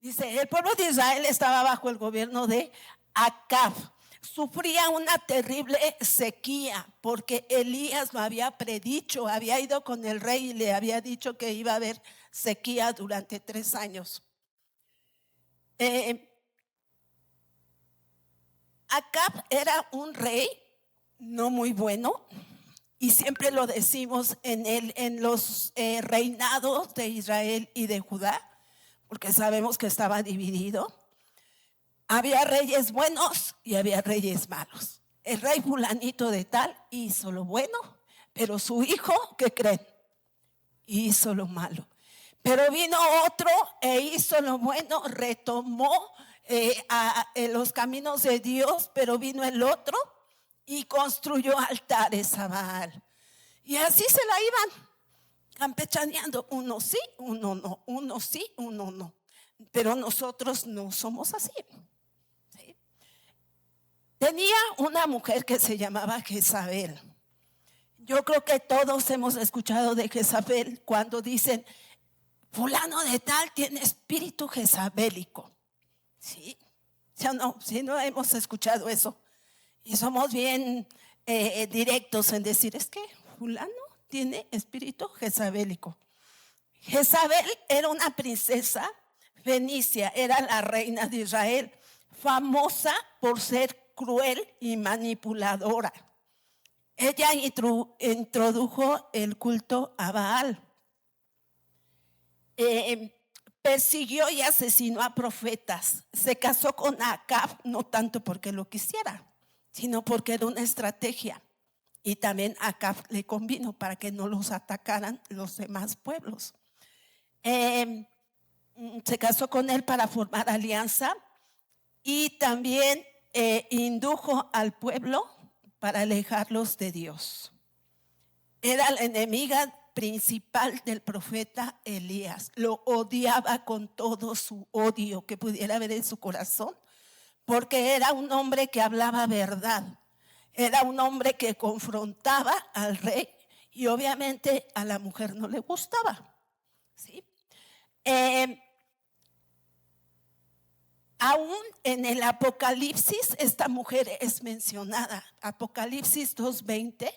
Dice, el pueblo de Israel estaba bajo el gobierno de Acab. Sufría una terrible sequía porque Elías lo había predicho, había ido con el rey y le había dicho que iba a haber sequía durante 3 años. Acab era un rey no muy bueno, y siempre lo decimos en los reinados de Israel y de Judá, porque sabemos que estaba dividido. Había reyes buenos y había reyes malos. El rey fulanito de tal hizo lo bueno, pero su hijo, ¿qué creen? Hizo lo malo. Pero vino otro e hizo lo bueno, retomó los caminos de Dios, pero vino el otro y construyó altares a Baal. Y así se la iban campechaneando, uno sí, uno no, uno sí, uno no. Pero nosotros no somos así. ¿Sí? Tenía una mujer que se llamaba Jezabel. Yo creo que todos hemos escuchado de Jezabel cuando dicen, fulano de tal tiene espíritu jezabélico. ¿Sí? ¿Sí no? Si no hemos escuchado eso. Y somos bien directos en decir, es que fulano tiene espíritu jezabélico. Jezabel era una princesa fenicia, era la reina de Israel, famosa por ser cruel y manipuladora. Ella introdujo el culto a Baal. Persiguió y asesinó a profetas. Se casó con Acab, no tanto porque lo quisiera, sino porque era una estrategia. Y también Acab le convino para que no los atacaran los demás pueblos. Se casó con él para formar alianza y también indujo al pueblo para alejarlos de Dios. Era la enemiga principal del profeta Elías. Lo odiaba con todo su odio que pudiera haber en su corazón, porque era un hombre que hablaba verdad. Era un hombre que confrontaba al rey y obviamente a la mujer no le gustaba. ¿Sí? Aún en el Apocalipsis esta mujer es mencionada. Apocalipsis 2:20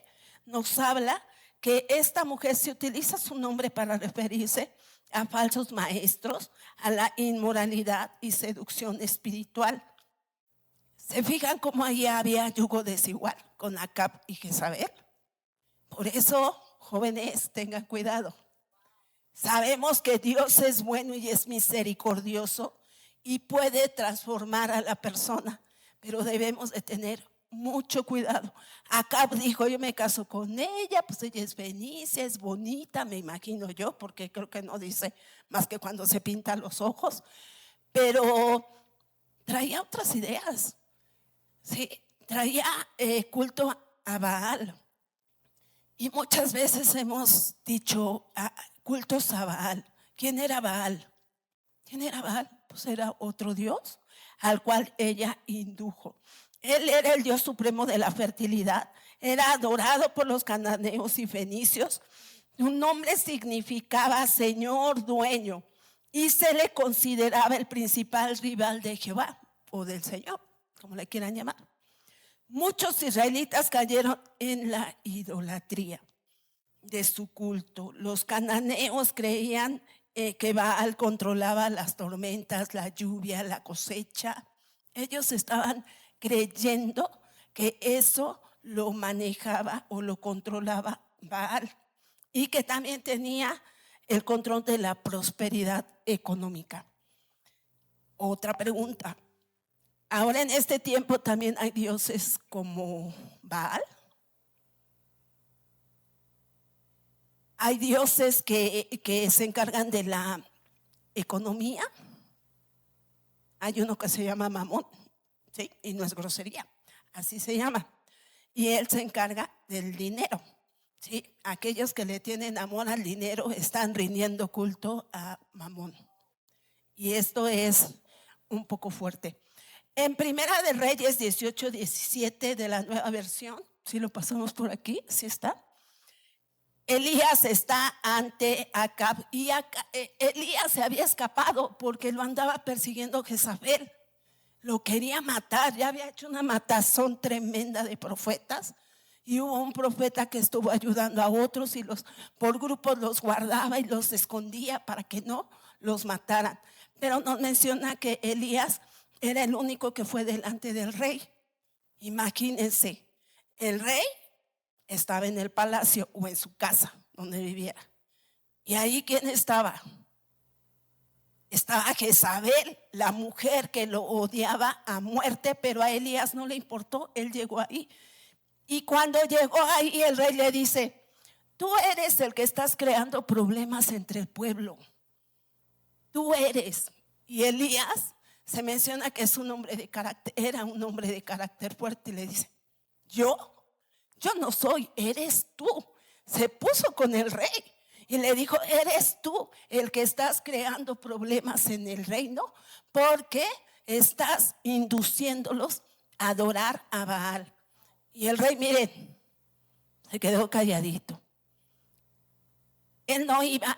nos habla que esta mujer se utiliza su nombre para referirse a falsos maestros, a la inmoralidad y seducción espiritual. ¿Se fijan cómo ahí había yugo desigual con Acab y Jezabel? Por eso, jóvenes, tengan cuidado. Sabemos que Dios es bueno y es misericordioso y puede transformar a la persona, pero debemos de tener mucho cuidado. Acab dijo, yo me caso con ella, pues ella es fenicia, es bonita, me imagino yo, porque creo que no dice más que cuando se pintan los ojos, pero traía otras ideas. Sí, traía culto a Baal. Y muchas veces hemos dicho cultos a Baal. ¿Quién era Baal? ¿Quién era Baal? Pues era otro dios al cual ella indujo. Él era el Dios supremo de la fertilidad. Era adorado por los cananeos y fenicios. Su nombre significaba Señor, dueño. Y se le consideraba el principal rival de Jehová o del Señor, como le quieran llamar. Muchos israelitas cayeron en la idolatría de su culto. Los cananeos creían que Baal controlaba las tormentas, la lluvia, la cosecha. Ellos estaban creyendo que eso lo manejaba o lo controlaba Baal y que también tenía el control de la prosperidad económica. Otra pregunta. Ahora en este tiempo también hay dioses como Baal. Hay dioses que se encargan de la economía. Hay uno que se llama Mamón, ¿sí? Y no es grosería, así se llama. Y él se encarga del dinero, ¿sí? Aquellos que le tienen amor al dinero están rindiendo culto a Mamón. Y esto es un poco fuerte. En Primera de Reyes 18:17 de la Nueva Versión, si lo pasamos por aquí, ¿sí está? Elías está ante Acab y Elías se había escapado porque lo andaba persiguiendo Jezabel. Lo quería matar, ya había hecho una matazón tremenda de profetas. Y hubo un profeta que estuvo ayudando a otros y por grupos los guardaba y los escondía para que no los mataran. Pero nos menciona que Elías era el único que fue delante del rey. Imagínense, el rey estaba en el palacio o en su casa donde viviera. Y ahí, ¿quién estaba? Estaba Jezabel, la mujer que lo odiaba a muerte, pero a Elías no le importó, él llegó ahí. Y cuando llegó ahí, el rey le dice: tú eres el que estás creando problemas entre el pueblo. Tú eres. Y Elías se menciona que es un hombre de carácter, era un hombre de carácter fuerte, y le dice: yo no soy, eres tú. Se puso con el rey y le dijo: eres tú el que estás creando problemas en el reino, porque estás induciéndolos a adorar a Baal. Y el rey, miren, se quedó calladito.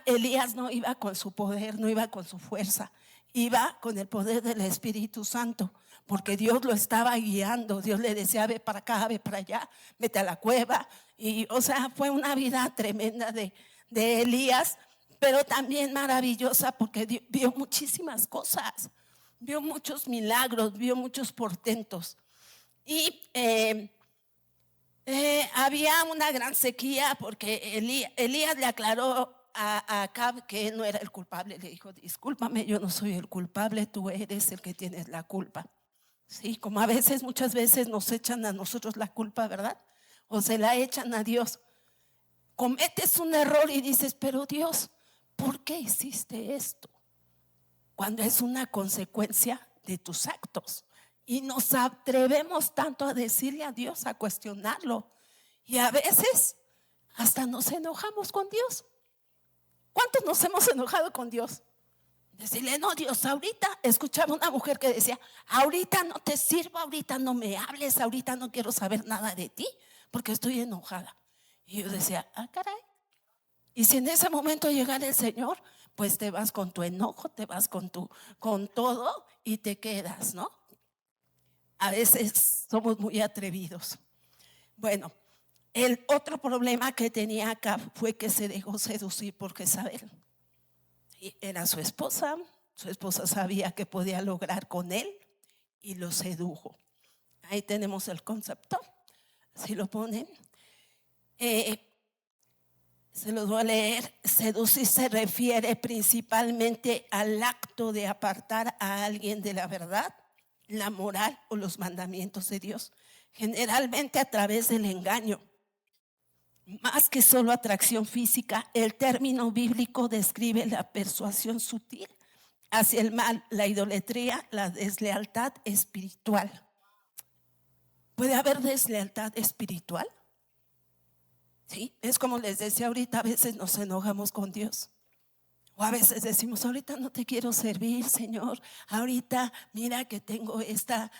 Elías no iba con su poder, no iba con su fuerza, iba con el poder del Espíritu Santo, porque Dios lo estaba guiando. Dios le decía: ve para acá, ve para allá, vete a la cueva. Y o sea, fue una vida tremenda de Elías, pero también maravillosa, porque vio muchísimas cosas, vio muchos milagros, vio muchos portentos. Y había una gran sequía, porque Elías le aclaró a Acab que él no era el culpable. Le dijo: discúlpame, yo no soy el culpable, tú eres el que tienes la culpa. Sí, como muchas veces nos echan a nosotros la culpa, ¿verdad? O se la echan a Dios. Cometes un error y dices: pero Dios, ¿por qué hiciste esto? Cuando es una consecuencia de tus actos. Y nos atrevemos tanto a decirle a Dios, a cuestionarlo. Y a veces hasta nos enojamos con Dios. ¿Cuántos nos hemos enojado con Dios? Decirle: no, Dios, ahorita. Escuchaba una mujer que decía: ahorita no te sirvo, ahorita no me hables, ahorita no quiero saber nada de ti, porque estoy enojada. Y yo decía: ah, caray. Y si en ese momento llegara el Señor, pues te vas con tu enojo, te vas con todo y te quedas, ¿no? A veces somos muy atrevidos. Bueno, el otro problema que tenía acá fue que se dejó seducir por Jezabel. Era su esposa sabía que podía lograr con él y lo sedujo. Ahí tenemos el concepto, si lo ponen. Se los voy a leer. Seducir se refiere principalmente al acto de apartar a alguien de la verdad, la moral o los mandamientos de Dios, generalmente a través del engaño. Más que solo atracción física, el término bíblico describe la persuasión sutil hacia el mal, la idolatría, la deslealtad espiritual. ¿Puede haber deslealtad espiritual? Sí, es como les decía ahorita, a veces nos enojamos con Dios. O a veces decimos: ahorita no te quiero servir, Señor. Ahorita mira que tengo estas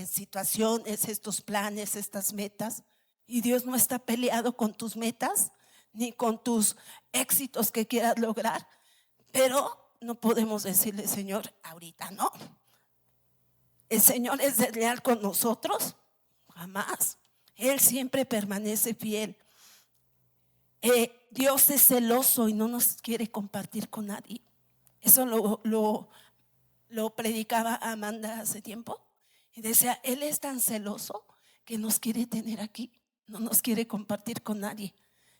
situaciones, estos planes, estas metas. Y Dios no está peleado con tus metas ni con tus éxitos que quieras lograr. Pero no podemos decirle: Señor, ahorita no. ¿El Señor es desleal con nosotros? Jamás. Él siempre permanece fiel. Dios es celoso y no nos quiere compartir con nadie. Eso lo predicaba Amanda hace tiempo. Y decía: Él es tan celoso que nos quiere tener aquí, no nos quiere compartir con nadie.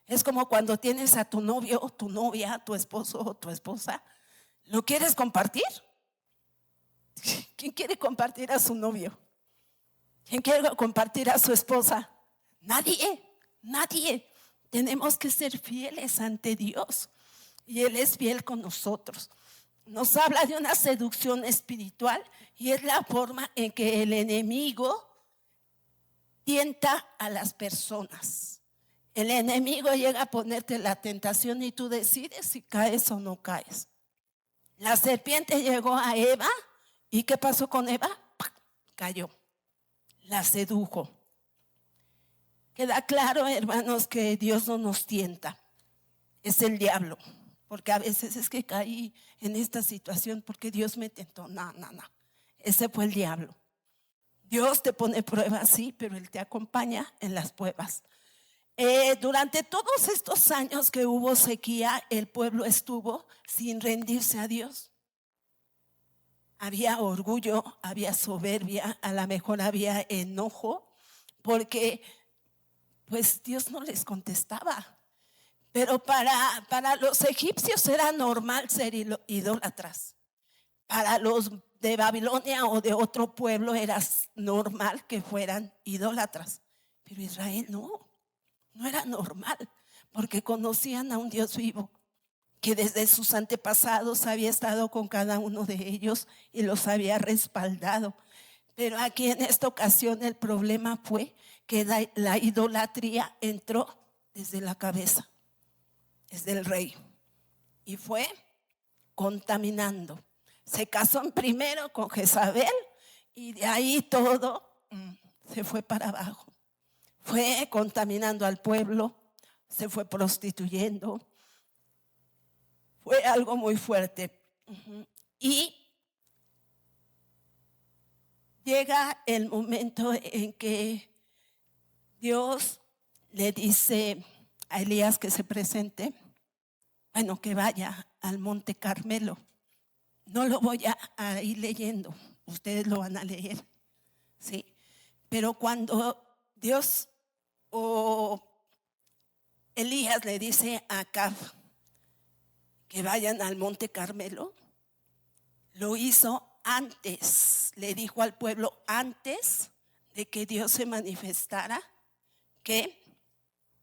Es como cuando tienes a tu novio o tu novia, tu esposo o tu esposa. ¿Lo quieres compartir? ¿Quién quiere compartir a su novio? ¿Quién quiere compartir a su esposa? Nadie. Tenemos que ser fieles ante Dios y Él es fiel con nosotros. Nos habla de una seducción espiritual y es la forma en que el enemigo tienta a las personas. El enemigo llega a ponerte la tentación y tú decides si caes o no caes. La serpiente llegó a Eva y ¿qué pasó con Eva? Cayó. La sedujo. Queda claro, hermanos, que Dios no nos tienta, es el diablo. Porque a veces es que caí en esta situación porque Dios me tentó. No, no, no. Ese fue el diablo. Dios te pone pruebas, sí, pero Él te acompaña en las pruebas. Durante todos estos años que hubo sequía, el pueblo estuvo sin rendirse a Dios. Había orgullo, había soberbia, a lo mejor había enojo, porque pues Dios no les contestaba. Pero para los egipcios era normal ser idólatras. Para los de Babilonia o de otro pueblo era normal que fueran idólatras. Pero Israel no era normal, porque conocían a un Dios vivo, que desde sus antepasados había estado con cada uno de ellos y los había respaldado. Pero aquí en esta ocasión el problema fue que la idolatría entró desde la cabeza, desde el rey, y fue contaminando. Se casó primero con Jezabel y de ahí todo se fue para abajo. Fue contaminando al pueblo, se fue prostituyendo. Fue algo muy fuerte. Y llega el momento en que Dios le dice a Elías que se presente, bueno, que vaya al Monte Carmelo. No lo voy a ir leyendo, ustedes lo van a leer, ¿sí? Pero cuando Dios o Elías le dice a Acab que vayan al Monte Carmelo, lo hizo antes, le dijo al pueblo antes de que Dios se manifestara, que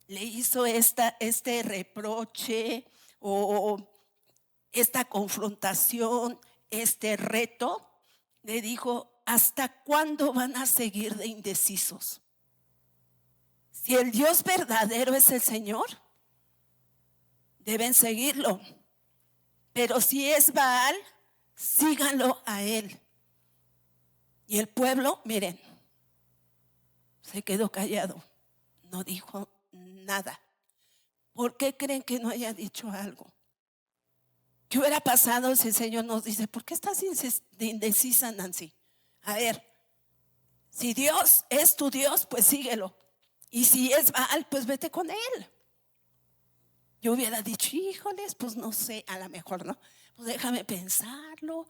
le hizo este reproche o esta confrontación, este reto. Le dijo: ¿hasta cuándo van a seguir de indecisos? Si el Dios verdadero es el Señor, deben seguirlo. Pero si es Baal, síganlo a él. Y el pueblo, miren, se quedó callado, no dijo nada. ¿Por qué creen que no haya dicho algo? ¿Qué hubiera pasado si el Señor nos dice: ¿por qué estás indecisa, Nancy? A ver, si Dios es tu Dios, pues síguelo. Y si es Baal, pues vete con él. Yo hubiera dicho: híjoles, pues no sé, a lo mejor no. Pues déjame pensarlo,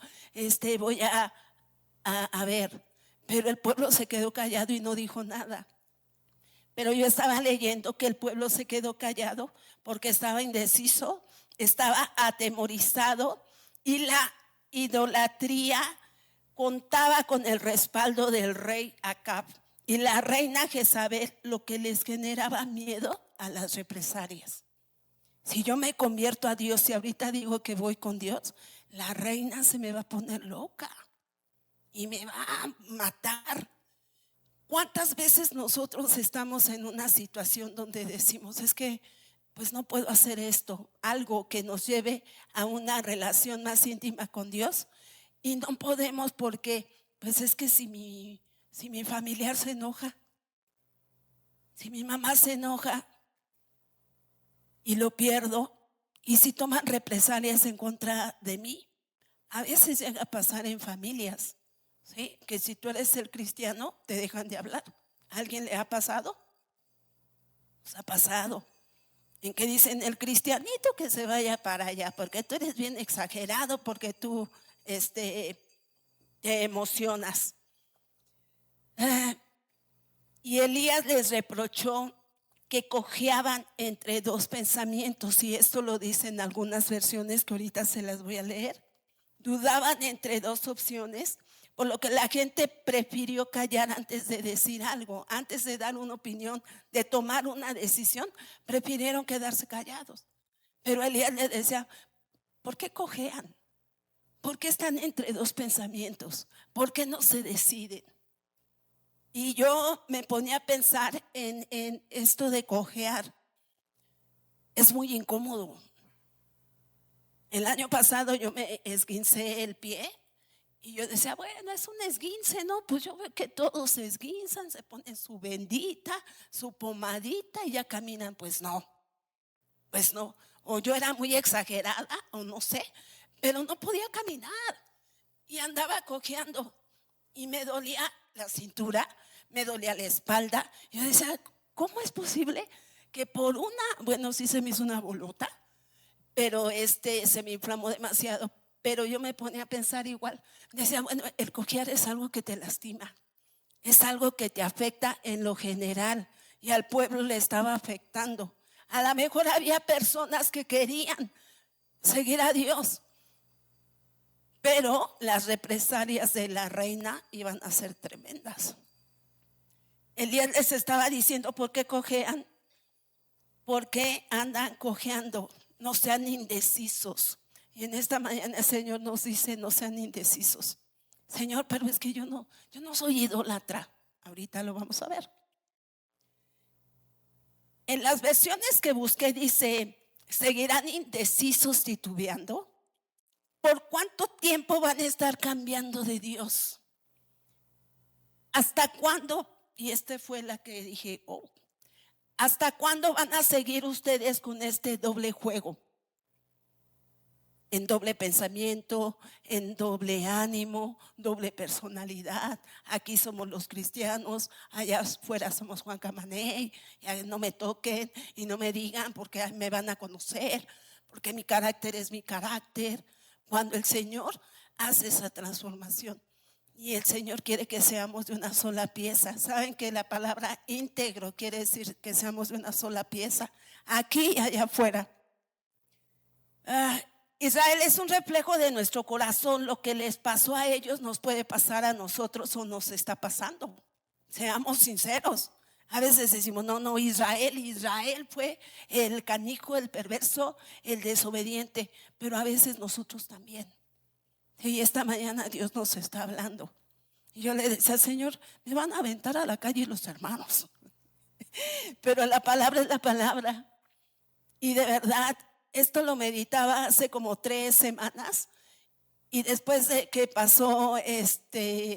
voy a ver. Pero el pueblo se quedó callado y no dijo nada. Pero yo estaba leyendo que el pueblo se quedó callado porque estaba indeciso, estaba atemorizado, y la idolatría contaba con el respaldo del rey Acab y la reina Jezabel, lo que les generaba miedo a las represalias. Si yo me convierto a Dios y ahorita digo que voy con Dios, la reina se me va a poner loca y me va a matar. ¿Cuántas veces nosotros estamos en una situación donde decimos: es que pues no puedo hacer esto, algo que nos lleve a una relación más íntima con Dios, y no podemos porque pues es que si mi familiar se enoja, si mi mamá se enoja y lo pierdo, y si toman represalias en contra de mí? A veces llega a pasar en familias, ¿sí? Que si tú eres el cristiano te dejan de hablar. ¿A alguien le ha pasado? Nos ha pasado. En que dicen: el cristianito que se vaya para allá, porque tú eres bien exagerado, porque tú te emocionas. Y Elías les reprochó que cojeaban entre dos pensamientos, y esto lo dicen algunas versiones que ahorita se las voy a leer. Dudaban entre dos opciones, por lo que la gente prefirió callar antes de decir algo, antes de dar una opinión, de tomar una decisión, prefirieron quedarse callados. Pero Elías le decía: ¿por qué cojean? ¿Por qué están entre dos pensamientos? ¿Por qué no se deciden? Y yo me ponía a pensar en esto de cojear. Es muy incómodo. El año pasado yo me esguincé el pie Y yo decía, bueno, es un esguince, ¿no? Pues yo veo que todos se esguinzan, se ponen su bendita, su pomadita y ya caminan. Pues no. O yo era muy exagerada, o no sé, pero no podía caminar. Y andaba cojeando. Y me dolía la cintura, me dolía la espalda. Yo decía, ¿cómo es posible que por bueno, sí se me hizo una bolota, pero se me inflamó demasiado? Pero yo me ponía a pensar igual. Decía, bueno, el cojear es algo que te lastima, es algo que te afecta en lo general, y al pueblo le estaba afectando. A lo mejor había personas que querían seguir a Dios, pero las represalias de la reina iban a ser tremendas. Elías les estaba diciendo, ¿por qué cojean? ¿Por qué andan cojeando? No sean indecisos. Y en esta mañana el Señor nos dice, no sean indecisos. Señor, pero es que yo no soy idólatra. Ahorita lo vamos a ver. En las versiones que busqué dice, ¿seguirán indecisos titubeando? ¿Por cuánto tiempo van a estar cambiando de Dios? ¿Hasta cuándo? Y fue la que dije, ¿hasta cuándo van a seguir ustedes con este doble juego? En doble pensamiento, en doble ánimo, doble personalidad. Aquí somos los cristianos, allá afuera somos Juan Camaney. Y no me toquen y no me digan porque me van a conocer, porque mi carácter es mi carácter. Cuando el Señor hace esa transformación y el Señor quiere que seamos de una sola pieza. Saben que la palabra íntegro quiere decir que seamos de una sola pieza, aquí y allá afuera. Israel es un reflejo de nuestro corazón. Lo que les pasó a ellos nos puede pasar a nosotros o nos está pasando. Seamos sinceros. A veces decimos, no, Israel fue el canijo, el perverso, el desobediente. Pero a veces nosotros también. Y esta mañana Dios nos está hablando. Y yo le decía, Señor, me van a aventar a la calle los hermanos. Pero la palabra es la palabra. Y de verdad, esto lo meditaba hace como 3 semanas. Y después de que pasó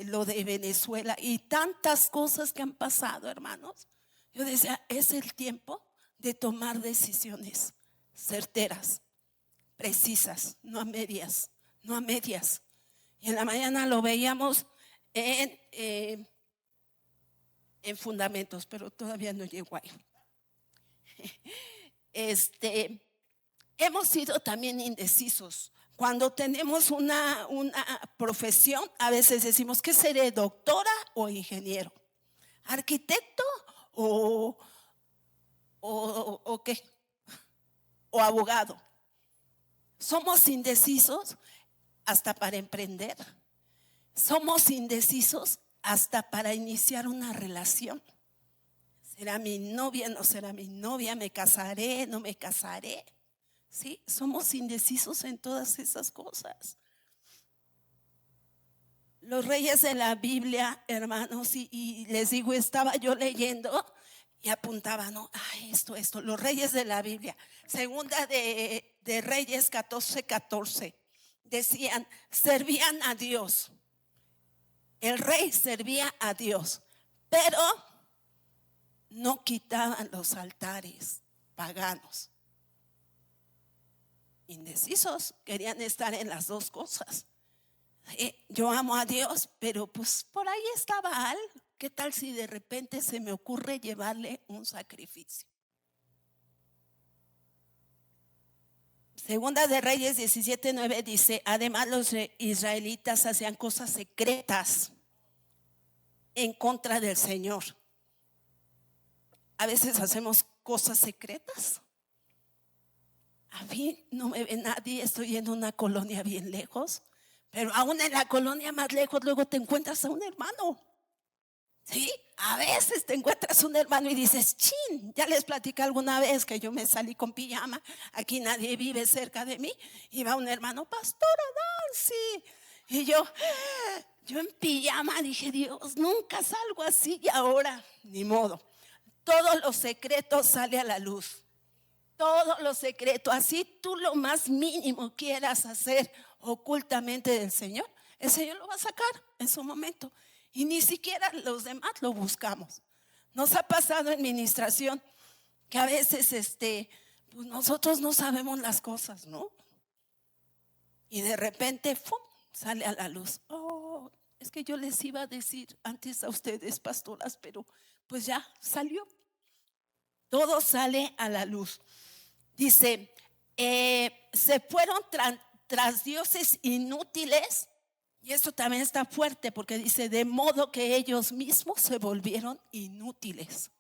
lo de Venezuela y tantas cosas que han pasado, hermanos, yo decía, es el tiempo de tomar decisiones certeras, precisas, no a medias. Y en la mañana lo veíamos en fundamentos, pero todavía no llegó ahí. Hemos sido también indecisos. Cuando tenemos una profesión, a veces decimos, ¿qué seré? ¿Doctora o ingeniero? ¿Arquitecto o qué? ¿O abogado? Somos indecisos hasta para emprender. Somos indecisos hasta para iniciar una relación. ¿Será mi novia? ¿No será mi novia? ¿Me casaré? ¿No me casaré? Sí, somos indecisos en todas esas cosas. Los reyes de la Biblia, hermanos, y les digo, estaba yo leyendo y apuntaba, esto, los reyes de la Biblia. Segunda de Reyes 14:14. Decían, servían a Dios. El rey servía a Dios, pero no quitaban los altares paganos. Indecisos, querían estar en las dos cosas. Yo amo a Dios, pero pues por ahí está Baal. ¿Qué tal si de repente se me ocurre llevarle un sacrificio? Segunda de Reyes 17:9 dice, además los israelitas hacían cosas secretas en contra del Señor. A veces hacemos cosas secretas. A mí no me ve nadie, estoy en una colonia bien lejos, pero aún en la colonia más lejos luego te encuentras a un hermano. Sí, a veces te encuentras un hermano y dices, chin, ya les platicé alguna vez que yo me salí con pijama, aquí nadie vive cerca de mí, y va un hermano, pastora Nancy, y yo en pijama dije, Dios, nunca salgo así, y ahora, ni modo, todos los secretos salen a la luz. Todo lo secreto, así tú lo más mínimo quieras hacer ocultamente del Señor, El Señor lo va a sacar en su momento. Y ni siquiera los demás lo buscamos. Nos ha pasado en ministración que a veces pues nosotros no sabemos las cosas, ¿no? Y de repente ¡fum!, sale a la luz. Oh, es que yo les iba a decir antes a ustedes, pastoras, pero pues ya salió. Todo sale a la luz. Dice, se fueron tras dioses inútiles. Y esto también está fuerte porque dice, de modo que ellos mismos se volvieron inútiles.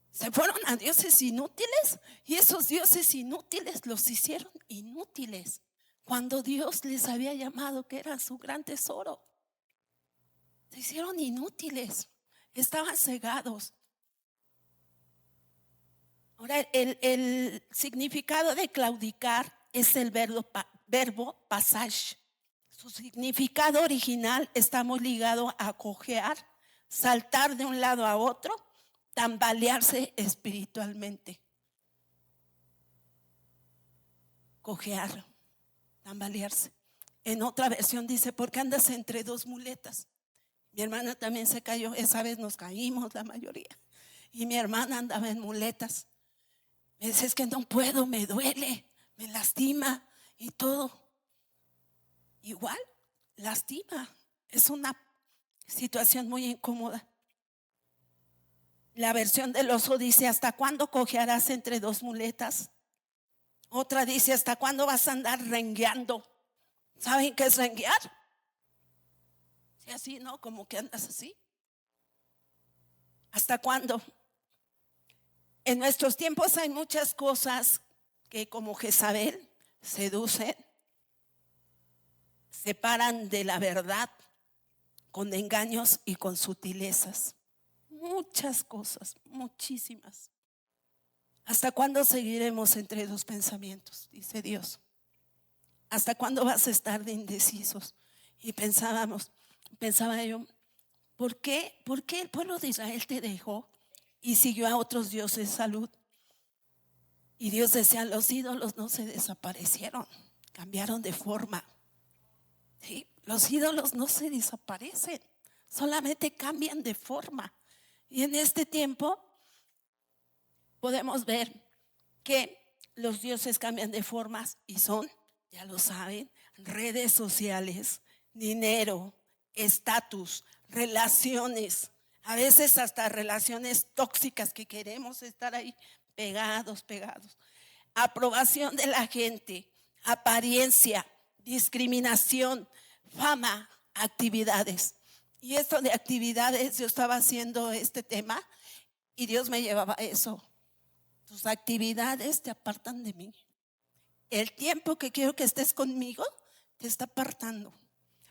Se fueron a dioses inútiles y esos dioses inútiles los hicieron inútiles cuando Dios les había llamado que era su gran tesoro. Se hicieron inútiles, estaban cegados. Ahora, el significado de claudicar es el verbo passage. Su significado original está muy ligado a cojear, saltar de un lado a otro, tambalearse espiritualmente. Cojear, tambalearse. En otra versión dice, porque andas entre dos muletas. Mi hermana también se cayó, esa vez nos caímos la mayoría. Y mi hermana andaba en muletas. Me dice, es que no puedo, me duele, me lastima y todo. Igual, lastima. Es una situación muy incómoda. La versión del oso dice, ¿hasta cuándo cojearás entre dos muletas? Otra dice, ¿hasta cuándo vas a andar rengueando? ¿Saben qué es renguear? Sí, así, ¿no? Como que andas así. ¿Hasta cuándo? En nuestros tiempos hay muchas cosas que como Jezabel seducen, separan de la verdad con engaños y con sutilezas. Muchas cosas, muchísimas. ¿Hasta cuándo seguiremos entre dos pensamientos? Dice Dios. ¿Hasta cuándo vas a estar de indecisos? Y pensaba yo, ¿por qué el pueblo de Israel te dejó y siguió a otros dioses? Salud. Y Dios decía, los ídolos no se desaparecieron, cambiaron de forma. ¿Sí? Los ídolos no se desaparecen, solamente cambian de forma. Y en este tiempo podemos ver que los dioses cambian de formas y son, ya lo saben, redes sociales, dinero, estatus, relaciones, a veces hasta relaciones tóxicas que queremos estar ahí pegados, aprobación de la gente, apariencia, discriminación, fama, actividades. Y esto de actividades, yo estaba haciendo este tema y Dios me llevaba a eso. Tus actividades te apartan de mí. El tiempo que quiero que estés conmigo te está apartando.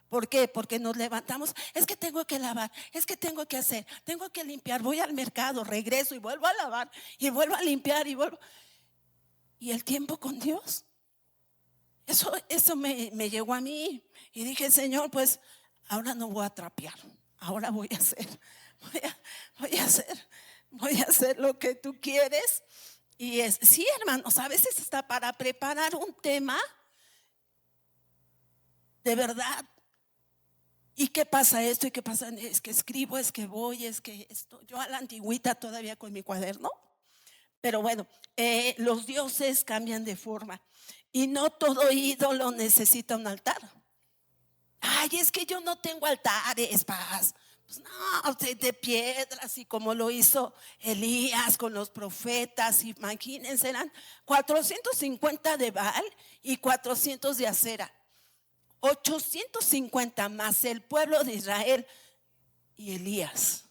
¿Por qué? Porque nos levantamos, es que tengo que lavar, es que tengo que hacer, tengo que limpiar, voy al mercado, regreso y vuelvo a lavar y vuelvo a limpiar y vuelvo. Y el tiempo con Dios, eso me llegó a mí y dije, Señor, pues ahora no voy a trapear, ahora voy a hacer lo que tú quieres. Y sí, hermanos, a veces está para preparar un tema de verdad. ¿Y qué pasa esto? ¿Y qué pasa? Es que escribo, es que voy, es que esto. Yo a la antigüita todavía con mi cuaderno. Pero bueno, los dioses cambian de forma. Y no todo ídolo necesita un altar. Ay, es que yo no tengo altares, paz. Pues no, de piedras, y como lo hizo Elías con los profetas. Imagínense, eran 450 de Baal y 400 de Acera. 850 más el pueblo de Israel y Elías.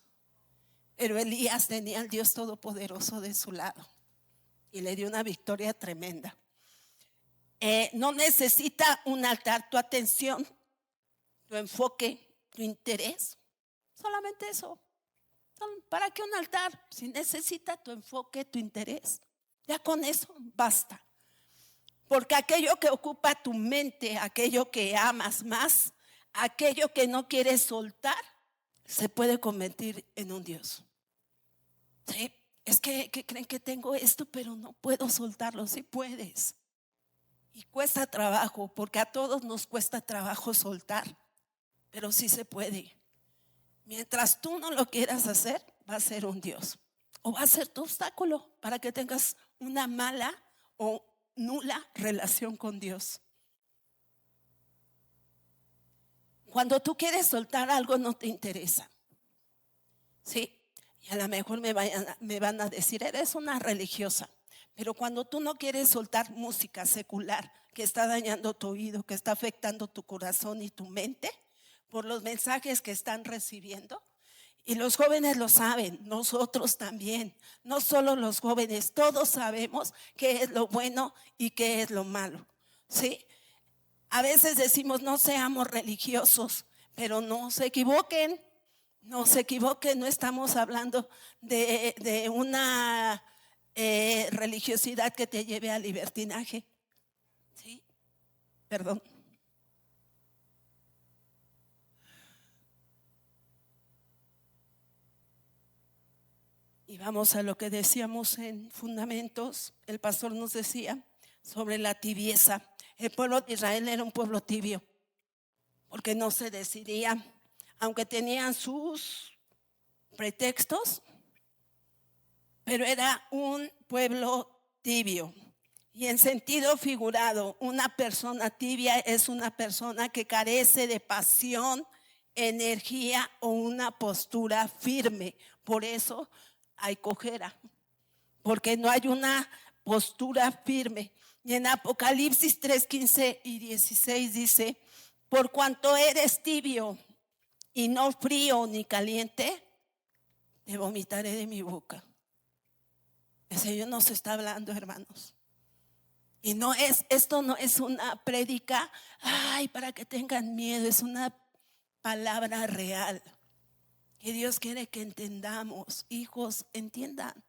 Pero Elías tenía al Dios Todopoderoso de su lado y le dio una victoria tremenda. No necesita un altar tu atención, tu enfoque, tu interés. Solamente eso. ¿Para qué un altar? Si necesita tu enfoque, tu interés. Ya con eso basta. Porque aquello que ocupa tu mente, aquello que amas más, aquello que no quieres soltar, se puede convertir en un Dios. ¿Sí? Es que creen que tengo esto, pero no puedo soltarlo. Sí puedes. Y cuesta trabajo, porque a todos nos cuesta trabajo soltar, pero sí se puede. Mientras tú no lo quieras hacer, va a ser un Dios, o va a ser tu obstáculo para que tengas una mala o nula relación con Dios. Cuando tú quieres soltar algo, no te interesa, ¿sí? Y a lo mejor me van a decir, eres una religiosa. Pero cuando tú no quieres soltar música secular que está dañando tu oído, que está afectando tu corazón y tu mente por los mensajes que están recibiendo, y los jóvenes lo saben, nosotros también, no solo los jóvenes, todos sabemos qué es lo bueno y qué es lo malo, ¿sí? A veces decimos no seamos religiosos, pero no se equivoquen, no estamos hablando de una religiosidad que te lleve al libertinaje, ¿sí? Perdón. Y vamos a lo que decíamos en Fundamentos. El pastor nos decía sobre la tibieza. El pueblo de Israel era un pueblo tibio, porque no se decidía, aunque tenían sus pretextos, pero era un pueblo tibio. Y en sentido figurado, una persona tibia es una persona que carece de pasión, energía o una postura firme. Por eso hay cojera, porque no hay una postura firme. Y en Apocalipsis 3:15 y 16 dice: por cuanto eres tibio y no frío ni caliente, te vomitaré de mi boca. El Señor nos está hablando, hermanos. Y esto no es una prédica, para que tengan miedo, es una palabra real que Dios quiere que entendamos. Hijos, entiendan,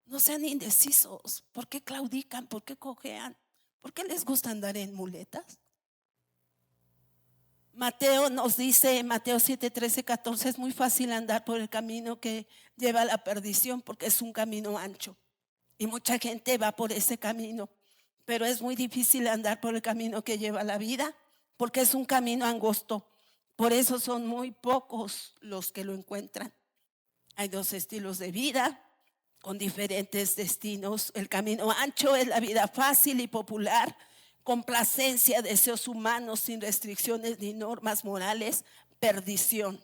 no sean indecisos. ¿Por qué claudican? ¿Por qué cojean? ¿Por qué les gusta andar en muletas? Mateo nos dice, Mateo 7, 13, 14, es muy fácil andar por el camino que lleva a la perdición, porque es un camino ancho y mucha gente va por ese camino. Pero es muy difícil andar por el camino que lleva a la vida, porque es un camino angosto. Por eso son muy pocos los que lo encuentran. Hay dos estilos de vida con diferentes destinos. El camino ancho es la vida fácil y popular, complacencia, deseos humanos sin restricciones ni normas morales, perdición.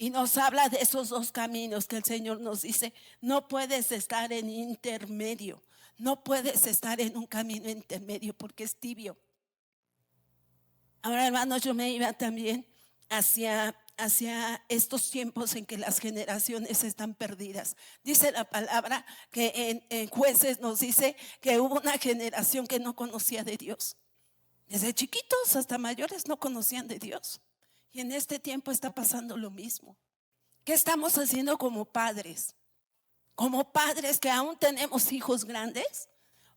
Y nos habla de esos dos caminos que el Señor nos dice: no puedes estar en intermedio, no puedes estar en un camino intermedio porque es tibio. Ahora, hermanos, yo me iba también hacia estos tiempos en que las generaciones están perdidas. Dice la palabra que en Jueces nos dice que hubo una generación que no conocía de Dios. Desde chiquitos hasta mayores no conocían de Dios. Y en este tiempo está pasando lo mismo. ¿Qué estamos haciendo como padres? Como padres que aún tenemos hijos grandes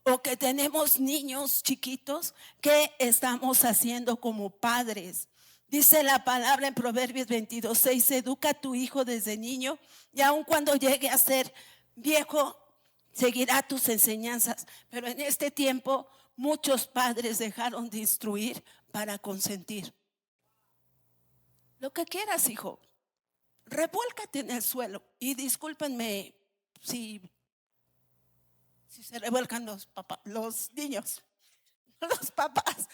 o que tenemos niños chiquitos, ¿qué estamos haciendo como padres? Dice la palabra en Proverbios 22:6: educa a tu hijo desde niño, y aun cuando llegue a ser viejo, seguirá tus enseñanzas. Pero en este tiempo muchos padres dejaron de instruir para consentir. Lo que quieras, hijo, revuélcate en el suelo. Y discúlpenme si se revuelcan los niños, los papás.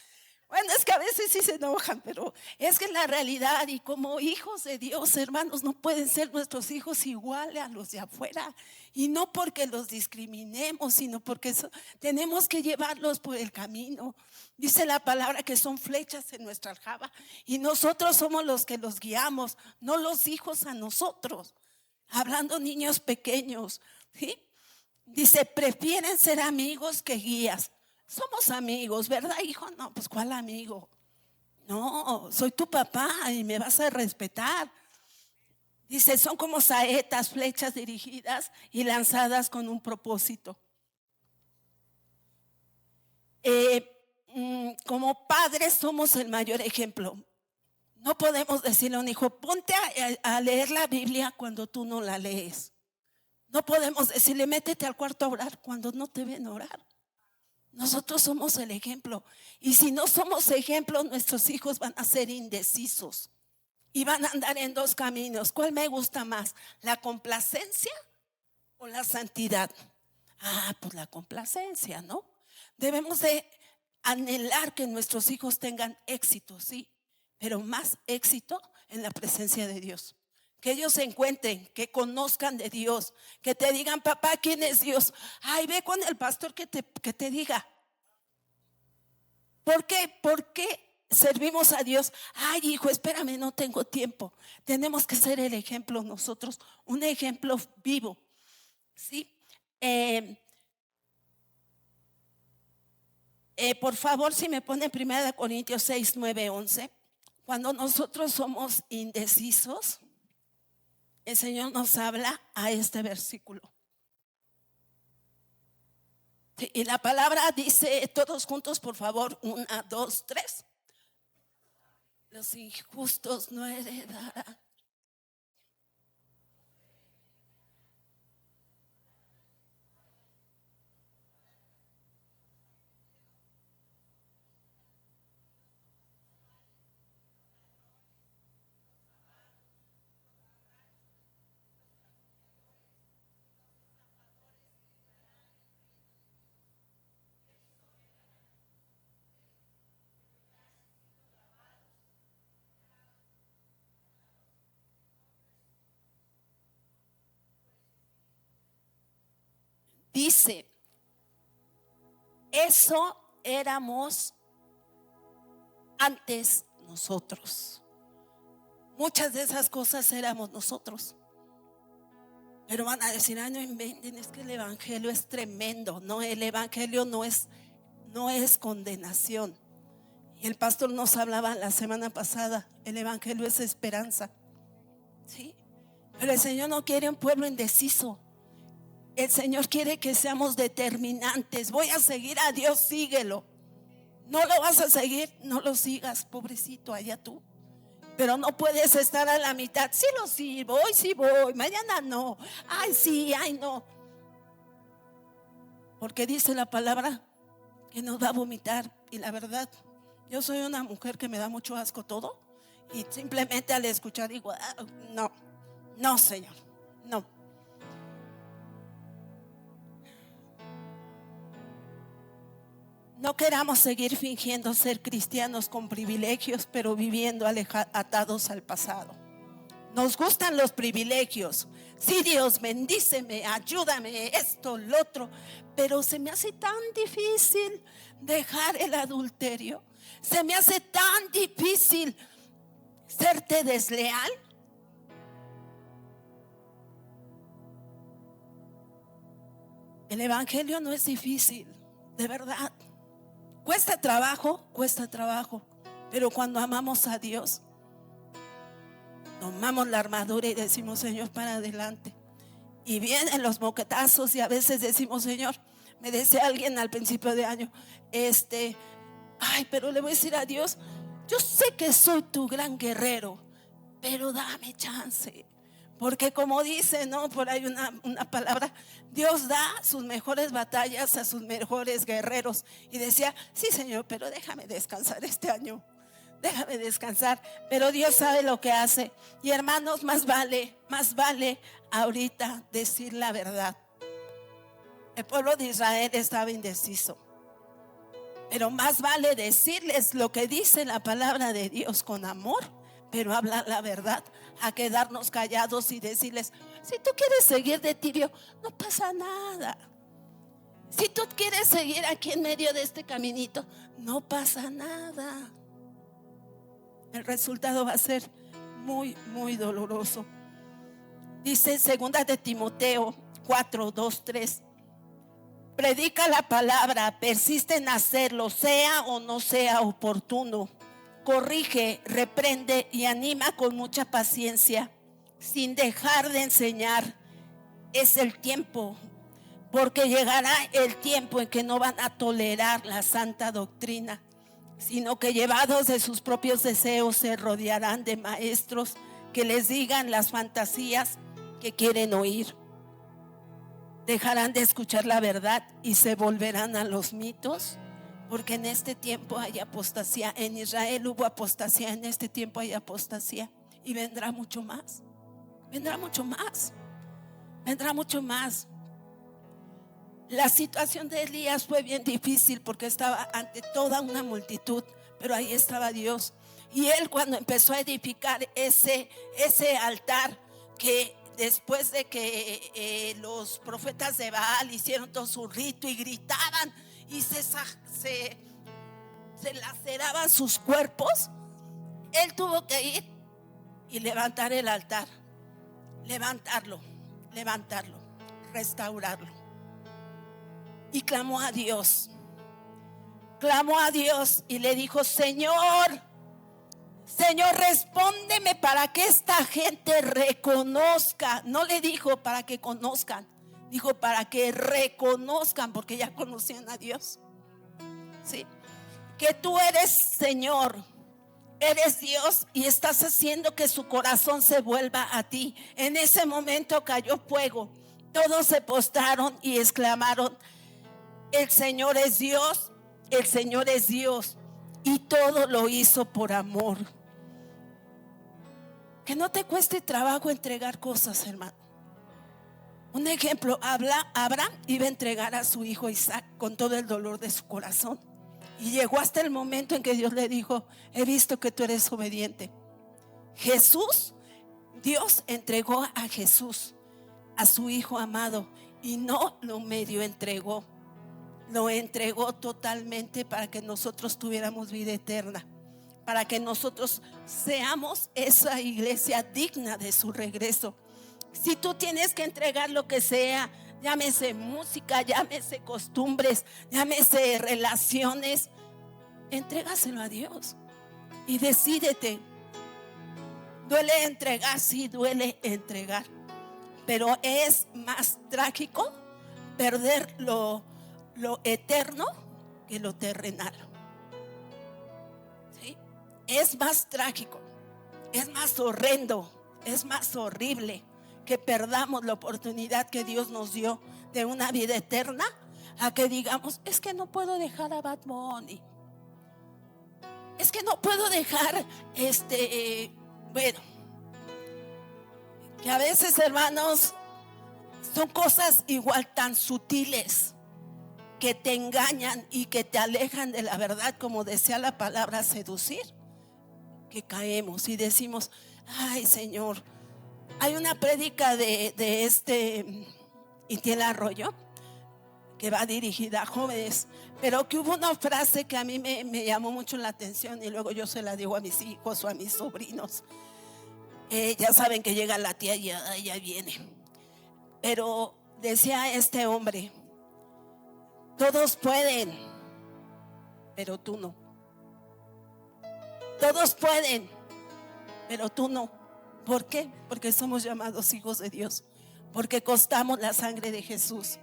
Bueno, es que a veces sí se enojan, pero es que es la realidad. Y como hijos de Dios, hermanos, no pueden ser nuestros hijos iguales a los de afuera. Y no porque los discriminemos, sino porque tenemos que llevarlos por el camino. Dice la palabra que son flechas en nuestra aljaba, y nosotros somos los que los guiamos, no los hijos a nosotros. Hablando niños pequeños, ¿sí? Dice: prefieren ser amigos que guías. Somos amigos, ¿verdad, hijo? No, pues ¿cuál amigo? No, soy tu papá y me vas a respetar. Dice: son como saetas, flechas dirigidas y lanzadas con un propósito. Como padres somos el mayor ejemplo. No podemos decirle a un hijo: ponte a leer la Biblia cuando tú no la lees. No podemos decirle: métete al cuarto a orar cuando no te ven orar. Nosotros somos el ejemplo. Y si no somos ejemplo, nuestros hijos van a ser indecisos y van a andar en dos caminos. ¿Cuál me gusta más? ¿La complacencia o la santidad? Pues la complacencia, ¿no? Debemos de anhelar que nuestros hijos tengan éxito, sí, pero más éxito en la presencia de Dios. Que ellos se encuentren, que conozcan de Dios, que te digan: papá, ¿quién es Dios? Ay, ve con el pastor que te diga. ¿Por qué? ¿Por qué servimos a Dios? Ay, hijo, espérame, no tengo tiempo. Tenemos que ser el ejemplo nosotros, un ejemplo vivo, ¿sí? Por favor, si me ponen 1 Corintios 6, 9, 11. Cuando nosotros somos indecisos, el Señor nos habla a este versículo. Y la palabra dice, todos juntos, por favor, 1, 2, 3. Los injustos no heredarán. Dice, eso éramos antes nosotros. Muchas de esas cosas éramos nosotros. Pero van a decir: ay, no inventen, es que el evangelio es tremendo. No, el evangelio no es condenación. Y el pastor nos hablaba la semana pasada, el evangelio es esperanza, ¿sí? Pero el Señor no quiere un pueblo indeciso. El Señor quiere que seamos determinantes. Voy a seguir a Dios, síguelo. No lo vas a seguir, no lo sigas, pobrecito, allá tú. Pero no puedes estar a la mitad. Sí lo sirvo, hoy sí voy, mañana no. Ay sí, ay no. Porque dice la palabra que nos va a vomitar. Y la verdad, yo soy una mujer que me da mucho asco todo. Y simplemente al escuchar digo: no, Señor, no. No queramos seguir fingiendo ser cristianos con privilegios, pero viviendo atados al pasado. Nos gustan los privilegios. Sí, Dios, bendíceme, ayúdame, esto, lo otro. Pero se me hace tan difícil dejar el adulterio. Se me hace tan difícil serte desleal. El evangelio no es difícil, de verdad. Cuesta trabajo, pero cuando amamos a Dios, tomamos la armadura y decimos: Señor, para adelante. Y vienen los moquetazos y a veces decimos: Señor, me decía alguien al principio de año, pero le voy a decir a Dios: yo sé que soy tu gran guerrero, pero dame chance. Porque como dice, ¿no? Por ahí una palabra, Dios da sus mejores batallas a sus mejores guerreros. Y decía: sí, Señor, pero déjame descansar este año. Déjame descansar. Pero Dios sabe lo que hace. Y hermanos, más vale ahorita decir la verdad. El pueblo de Israel estaba indeciso. Pero más vale decirles lo que dice la palabra de Dios con amor, pero hablar la verdad, a quedarnos callados y decirles: si tú quieres seguir de tibio, no pasa nada. Si tú quieres seguir aquí en medio de este caminito, no pasa nada. El resultado va a ser muy, muy doloroso. Dice en 2 de Timoteo 4, 2, 3: predica la palabra, persiste en hacerlo, sea o no sea oportuno. Corrige, reprende y anima con mucha paciencia, sin dejar de enseñar. Es el tiempo, porque llegará el tiempo en que no van a tolerar la santa doctrina, sino que llevados de sus propios deseos se rodearán de maestros que les digan las fantasías que quieren oír. dejarán de escuchar la verdad y se volverán a los mitos, porque en este tiempo hay apostasía. En Israel hubo apostasía, en este tiempo hay apostasía, y vendrá mucho más, vendrá mucho más, vendrá mucho más. La situación de Elías fue bien difícil porque estaba ante toda una multitud, pero ahí estaba Dios. Y él, cuando empezó a edificar ese altar, que después de que los profetas de Baal hicieron todo su rito y gritaban y se laceraban sus cuerpos, él tuvo que ir y levantar el altar, levantarlo, restaurarlo. Y clamó a Dios y le dijo: Señor, respóndeme para que esta gente reconozca. No le dijo para que conozcan, dijo para que reconozcan, porque ya conocían a Dios. ¿Sí? Que tú eres Señor, eres Dios, y estás haciendo que su corazón se vuelva a ti. En ese momento cayó fuego. Todos se postraron y exclamaron: el Señor es Dios, el Señor es Dios. Y todo lo hizo por amor. Que no te cueste trabajo entregar cosas, hermano. Un ejemplo: Abraham iba a entregar a su hijo Isaac con todo el dolor de su corazón, y llegó hasta el momento en que Dios le dijo: he visto que tú eres obediente. Dios entregó a Jesús, a su hijo amado, y no lo medio entregó, lo entregó totalmente para que nosotros tuviéramos vida eterna, para que nosotros seamos esa iglesia digna de su regreso. Si tú tienes que entregar lo que sea, llámese música, llámese costumbres, llámese relaciones, entrégaselo a Dios y decídete. Duele entregar, sí, duele entregar, pero es más trágico perder lo eterno que lo terrenal. ¿Sí? Es más trágico, es más horrendo, es más horrible que perdamos la oportunidad que Dios nos dio de una vida eterna, a que digamos: es que no puedo dejar a Bad Bunny, es que no puedo dejar bueno, que a veces, hermanos, son cosas igual tan sutiles que te engañan y que te alejan de la verdad, como decía la palabra seducir, que caemos y decimos: ay, Señor. Hay una prédica de Itiel Arroyo, que va dirigida a jóvenes, pero que hubo una frase que a mí me llamó mucho la atención, y luego yo se la digo a mis hijos o a mis sobrinos. Ya saben que llega la tía y ya viene. Pero decía este hombre: todos pueden, pero tú no. Todos pueden, pero tú no. ¿Por qué? Porque somos llamados hijos de Dios, porque costamos la sangre de Jesús,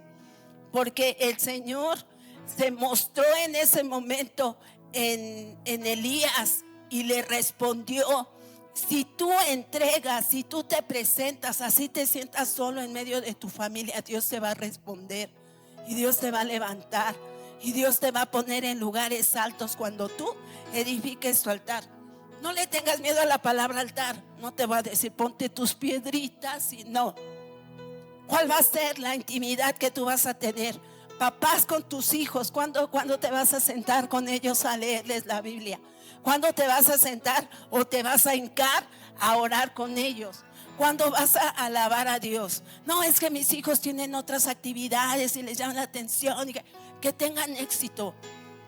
porque el Señor se mostró en ese momento en Elías y le respondió. Si tú entregas, si tú te presentas, así te sientas solo en medio de tu familia, Dios te va a responder y Dios te va a levantar y Dios te va a poner en lugares altos cuando tú edifiques tu altar. No le tengas miedo a la palabra altar. No te va a decir ponte tus piedritas, y no. ¿Cuál va a ser la intimidad que tú vas a tener? Papás con tus hijos, ¿cuándo te vas a sentar con ellos a leerles la Biblia? ¿Cuándo te vas a sentar o te vas a hincar a orar con ellos? ¿Cuándo vas a alabar a Dios? No, es que mis hijos tienen otras actividades y les llaman la atención, y que tengan éxito,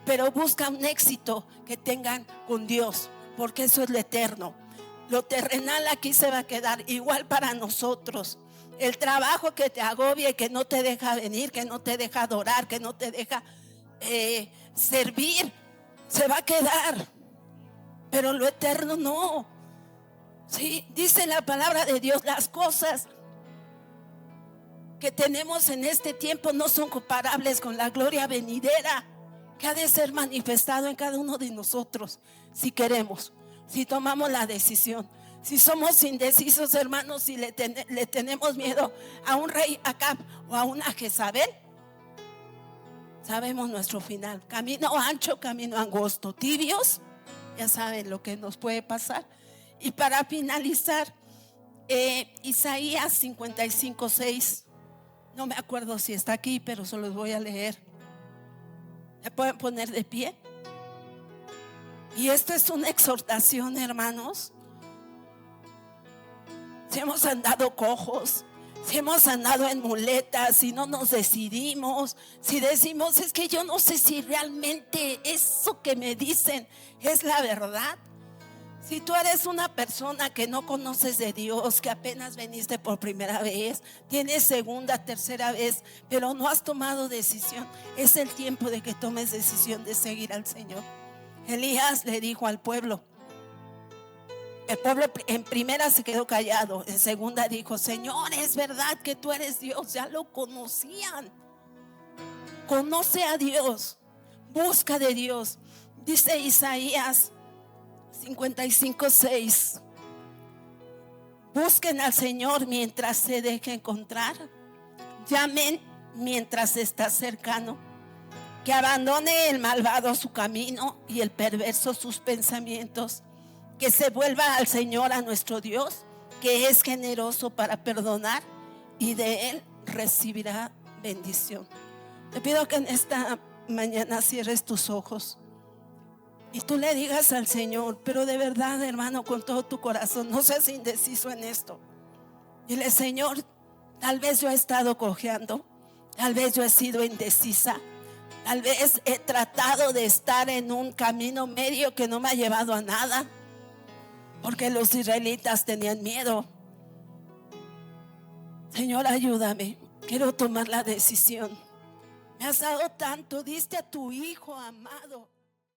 pero busca un éxito que tengan con Dios, porque eso es lo eterno. Lo terrenal aquí se va a quedar. Igual para nosotros, el trabajo que te agobia y que no te deja venir, que no te deja adorar, que no te deja servir, se va a quedar, pero lo eterno no. Sí, dice la palabra de Dios: las cosas que tenemos en este tiempo no son comparables con la gloria venidera que ha de ser manifestado en cada uno de nosotros, si queremos, si tomamos la decisión, Si somos indecisos, hermanos, si le tenemos miedo a un rey Acab o a una Jezabel, sabemos nuestro final. Camino ancho, camino angosto, tibios, ya saben lo que nos puede pasar. Y para finalizar, Isaías 55:6, no me acuerdo si está aquí, pero se los voy a leer. ¿Me pueden poner de pie? Y esto es una exhortación, hermanos. Si hemos andado cojos, si hemos andado en muletas, si no nos decidimos, si decimos, es que yo no sé si realmente eso que me dicen es la verdad. Si tú eres una persona que no conoces de Dios, que apenas viniste por primera vez, tienes segunda, tercera vez, pero no has tomado decisión, es el tiempo de que tomes decisión de seguir al Señor. Elías le dijo al pueblo. El pueblo en primera se quedó callado, en segunda dijo, Señor, es verdad que tú eres Dios. Ya lo conocían. Conoce a Dios, busca de Dios. Dice Isaías 55:6, busquen al Señor mientras se deje encontrar, llamen mientras está cercano. Que abandone el malvado su camino y el perverso sus pensamientos. Que se vuelva al Señor, a nuestro Dios, que es generoso para perdonar, y de Él recibirá bendición. Te pido que en esta mañana cierres tus ojos y tú le digas al Señor, pero de verdad, hermano, con todo tu corazón, no seas indeciso en esto. Dile, Señor, tal vez yo he estado cojeando, tal vez yo he sido indecisa, tal vez he tratado de estar en un camino medio que no me ha llevado a nada. Porque los israelitas tenían miedo. Señor, ayúdame. Quiero tomar la decisión. Me has dado tanto, diste a tu Hijo amado.